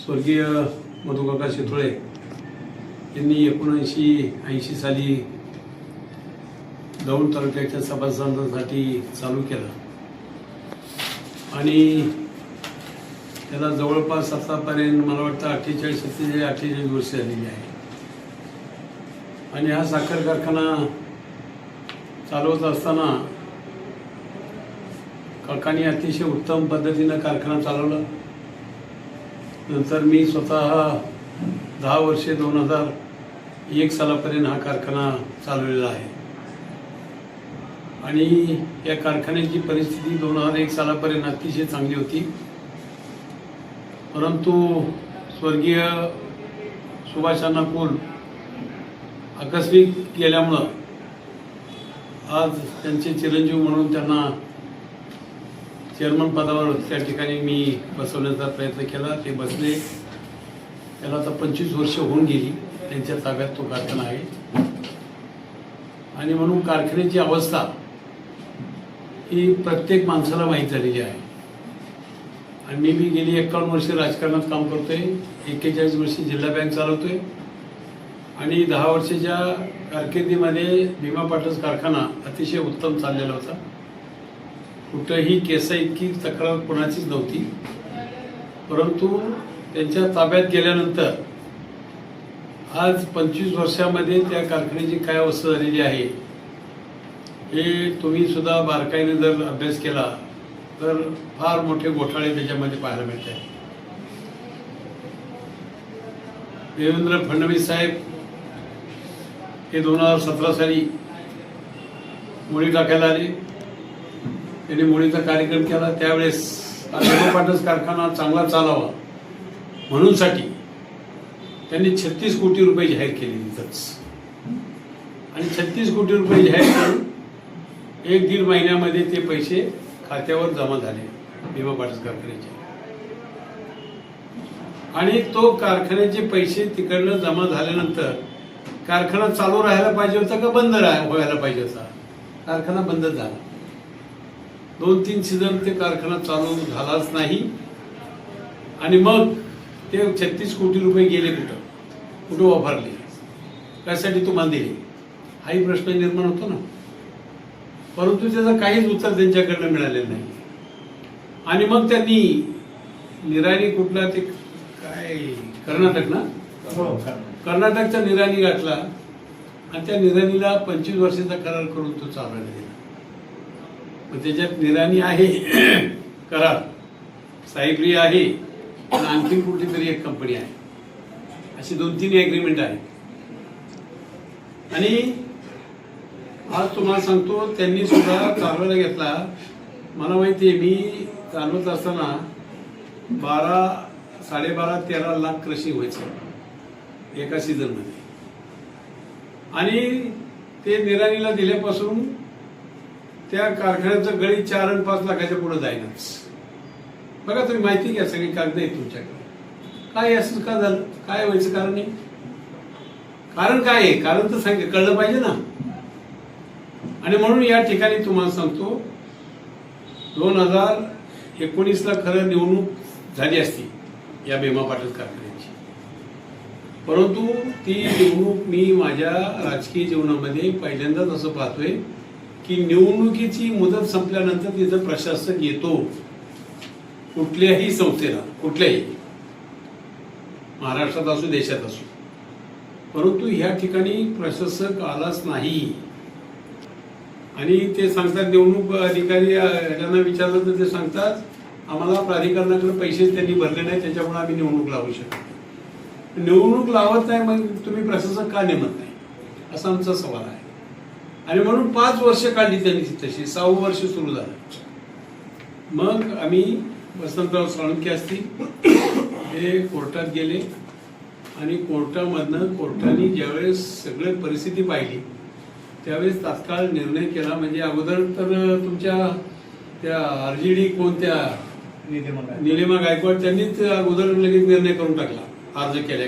स्वर्गीय मधुकाका शितोळे यांनी 1980 साली दौंड तालुक्याच्या सभासदांसाठी चालू केलं आणि त्याला जवळपास आतापर्यंत मला वाटतं 48 वर्ष झालेली आहे. आणि हा साखर कारखाना चालवत असताना काकांनी अतिशय उत्तम पद्धतीनं कारखाना चालवला. नंतर मी स्वतः 10 वर्षे 2001 सालापर्यंत हा कारखाना चालवलेला आहे. आणि या कारखान्याची परिस्थिती 2001 सालापर्यंत अतिशय चांगली होती. परंतु स्वर्गीय सुभाषांना पूल आकस्मिक गेल्यामुळं आज त्यांचे चिरंजीव म्हणून त्यांना चेअरमन पदावर त्या ठिकाणी मी बसवण्याचा प्रयत्न केला. ते बसले. त्याला आता 25 वर्ष होऊन गेली त्यांच्या ताब्यात तो कारखाना आहे. आणि म्हणून कारखान्याची अवस्था ही प्रत्येक माणसाला माहीत झालेली आहे. आणि मी गेली 51 वर्षे राजकारणात काम करतोय. 41 वर्षी जिल्हा बँक चालवतोय. आणि 10 वर्षाच्या कारकिर्दीमध्ये भीमा पाटस कारखाना अतिशय उत्तम चाललेला होता. कुठंही केसा इतकी तक्रार कोणाचीच नव्हती. परंतु त्यांच्या ताब्यात गेल्यानंतर आज 25 वर्षामध्ये त्या कारखान्याची काय अवस्था झालेली आहे हे तुम्ही सुद्धा बारकाईने जर अभ्यास केला तर फार मोठे घोटाळे त्याच्यामध्ये पाहायला मिळत आहेत. देवेंद्र फडणवीस साहेब हे 2017 साली मुळी टाकायला आले. त्यांनी मुळीचा कार्यक्रम केला. त्यावेळेस भीमा पाटस कारखाना चांगला चालावा म्हणूनसाठी त्यांनी 36 कोटी रुपये जाहीर केले तिथंच. आणि 36 कोटी रुपये जाहीर करून 1-1.5 महिन्यामध्ये ते पैसे खात्यावर जमा झाले भीमा पाटस कारखान्याचे. आणि तो कारखान्याचे पैसे तिकडनं जमा झाल्यानंतर कारखाना चालू राहायला पाहिजे होता का बंद व्हायला पाहिजे होता? कारखाना बंद झाला. 2-3 सीझन ते कारखाना चालू झालाच नाही. आणि मग ते 36 कोटी रुपये गेले कुठं वापरले, त्यासाठी तुम्हाला दिले, हाही प्रश्न निर्माण होतो ना. परंतु त्याचं काहीच उत्तर त्यांच्याकडनं मिळालेलं नाही. आणि मग त्यांनी निराणी कुठला ते काय कर्नाटक ना, कर्नाटकचा निराणी गाठला आणि त्या निराणीला 25 वर्षाचा करार करून तो चालवायला दिला. मग त्याच्यात निराणी आहे करार, साहेबरी आहे आणि आणखी कुठली तरी एक कंपनी आहे. अशी 2-3 ॲग्रीमेंट आहेत. आणि आज तुम्हाला सांगतो त्यांनी सुद्धा चालवायला घेतला. मला माहिती आहे, मी चालवत असताना 12-13 लाख कृषी व्हायचं एका सीझनमध्ये. आणि ते निराणीला दिल्यापासून त्या कारखान्याचं गळी 4 आणि 5 लाखाच्या पुढे जाईनाच. बघा तुम्ही, माहिती घ्या, सगळी कागद आहे तुमच्याकडे. काय असं का झालं? काय व्हायचं कारण नाही? कारण काय आहे? कारण तर सांग, कळलं पाहिजे ना. आणि म्हणून या ठिकाणी तुम्हाला सांगतो 2019ला खरं निवडणूक झाली असती या भीमा पाटस कारखान्याची. परंतु ती निवडणूक मी माझ्या राजकीय जीवनामध्ये पहिल्यांदाच असं पाहतोय की निवडणुकीची मुदत संपल्यानंतर तिथं प्रशासक येतो कुठल्याही संस्थेला, कुठल्याही, महाराष्ट्रात असो देशात असो. परंतु ह्या ठिकाणी प्रशासक आलाच नाही. आणि ते सांगतात, निवडणूक अधिकारी यांना विचारलं तर ते सांगतात आम्हाला प्राधिकरणाकडे पैसे त्यांनी भरले नाही, त्याच्यामुळे आम्ही निवडणूक लावू शकतो. निवडणूक लावत नाही मग तुम्ही प्रशासक का नेमत नाही, असा आमचा सवाल आहे. आणि म्हणून 5 वर्ष काढली त्यांनी तशी. 6वं वर्ष सुरू झालं. मग आम्ही वसंतराव साळुंखे असतील हे कोर्टात गेले. आणि कोर्टाने ज्यावेळेस सगळी परिस्थिती पाहिली त्यावेळेस तात्काळ निर्णय केला. म्हणजे अगोदर तर तुमच्या त्या RGD कोणत्या निलिमा गायकवाड त्यांनीच अगोदर लगेच निर्णय करून टाकला अर्ज केल्या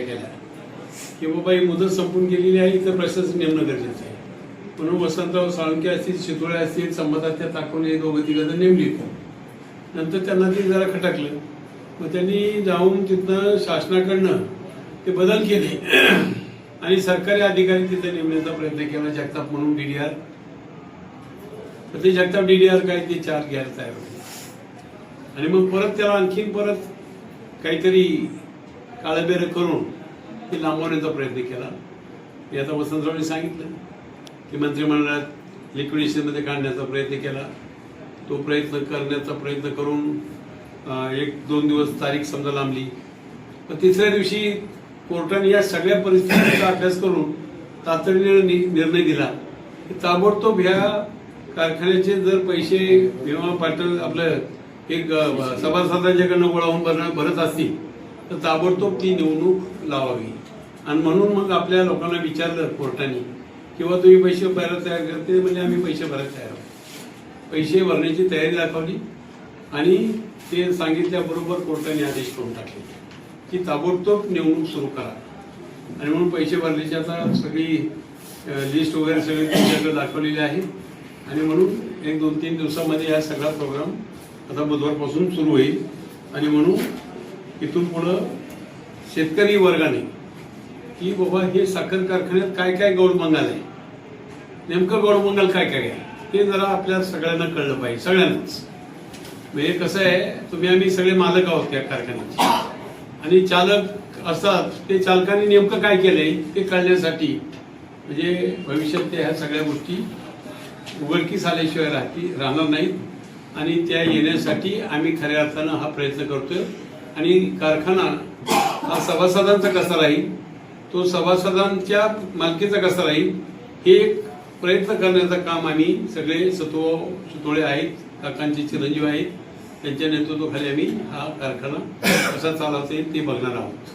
की बाबा ही मुदत संपून गेलेली आहे, इथं प्रशासन नेमणं गरजेचं आहे. म्हणून वसंतराव साळुंखे असतील, शितोळे असतील, संबंधात त्या टाकून हे 2-3 जण नेमली. नंतर त्यांना ते जरा खटकलं मग त्यांनी जाऊन तिथनं शासनाकडनं ते बदल केले आणि सरकारी अधिकारी तिथे नेमण्याचा प्रयत्न केला, जगताप म्हणून DDR. तर ते जगताप DDR काय ते चार्ज घ्यायला तयार होते आणि मग परत त्याला आणखीन परत काहीतरी काळबेर करून ते लांबवण्याचा प्रयत्न केला. मी आता वसंतरावने सांगितलं की मंत्रिमंडळात लिक्विडेशनमध्ये काढण्याचा प्रयत्न केला. तो प्रयत्न करण्याचा प्रयत्न करून 1-2 दिवस तारीख समजा लांबली. पण तिसऱ्या दिवशी कोर्टाने या सगळ्या परिस्थितीचा अभ्यास करून तातडीने निर्णय दिला की ताबडतोब ह्या कारखान्याचे जर पैसे विमा पाटील आपलं एक सभासदांच्याकडनं गोळा होऊन भरत असतील तर ताबडतोब ती निवडणूक लावावी. आणि म्हणून मग आपल्या लोकांना विचारलं कोर्टाने किंवा तुम्ही पैसे भरायला तयार करते, म्हणजे आम्ही पैसे भरायला तयार आहोत. पैसे भरण्याची तयारी दाखवली आणि ते सांगितल्याबरोबर कोर्टाने आदेश करून टाकले की ताबडतोब निवडणूक सुरू करा. आणि म्हणून पैसे भरण्याची आता सगळी लिस्ट वगैरे सगळी तुमच्याकडे दाखवलेली आहे. आणि म्हणून 1-2-3 दिवसामध्ये हा सगळा प्रोग्राम आता बुधवारपासून सुरू होईल. आणि म्हणून इथून पुढं शेतकरी वर्गाने की बाबा हे साखर कारखान्यात काय काय गौडमंगल आहे, नेमकं गौडमंगल काय काय आहे ते जरा आपल्या सगळ्यांना कळलं पाहिजे. सगळ्यांनाच म्हणजे कसं आहे, तुम्ही आम्ही सगळे मालक आहोत त्या कारखान्याचे आणि चालक असतात, ते चालकांनी नेमकं काय केलंय ते कळण्यासाठी म्हणजे भविष्यात ह्या सगळ्या गोष्टी उघडकीस आल्याशिवाय राहणार नाहीत. आणि त्या येण्यासाठी आम्ही खऱ्या अर्थानं हा प्रयत्न करतोय. आणि कारखाना हा सभासदांचा कसा राहील, तो सभासदांच्या मालकीचा कसा राहील, हे एक प्रयत्न करण्याचं काम आम्ही सगळे सुतोळे आहेत, काकांचे चिरंजीव आहेत, त्यांच्या नेतृत्वाखाली आम्ही हा कारखाना कसा चालवता येईल ते बघणार आहोत.